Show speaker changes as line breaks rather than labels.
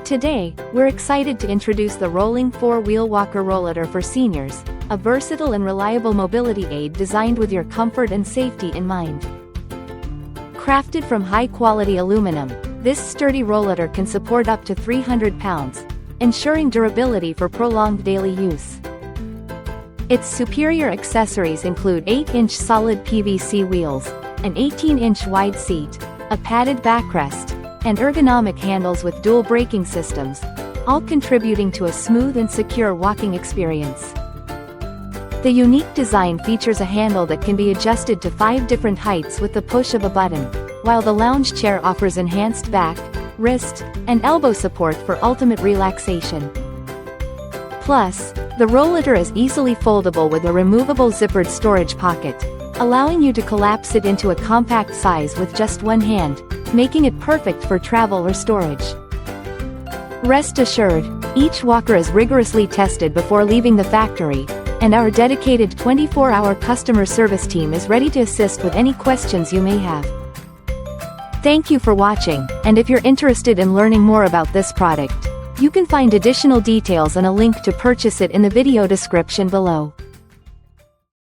Today, we're excited to introduce the rolling 4-wheel walker Rollator for seniors, a versatile and reliable mobility aid designed with your comfort and safety in mind. Crafted from high-quality aluminum, this sturdy Rollator can support up to 300 pounds, ensuring durability for prolonged daily use. Its superior accessories include 8-inch solid PVC wheels, an 18-inch wide seat, a padded backrest, and ergonomic handles with dual braking systems, all contributing to a smooth and secure walking experience. The unique design features a handle that can be adjusted to 5 different heights with the push of a button, while the lounge chair offers enhanced back, wrist, and elbow support for ultimate relaxation. Plus, the Rollator is easily foldable with a removable zippered storage pocket, allowing you to collapse it into a compact size with just one hand, making it perfect for travel or storage. Rest assured, each walker is rigorously tested before leaving the factory, and our dedicated 24-hour customer service team is ready to assist with any questions you may have. Thank you for watching, and if you're interested in learning more about this product, you can find additional details and a link to purchase it in the video description below.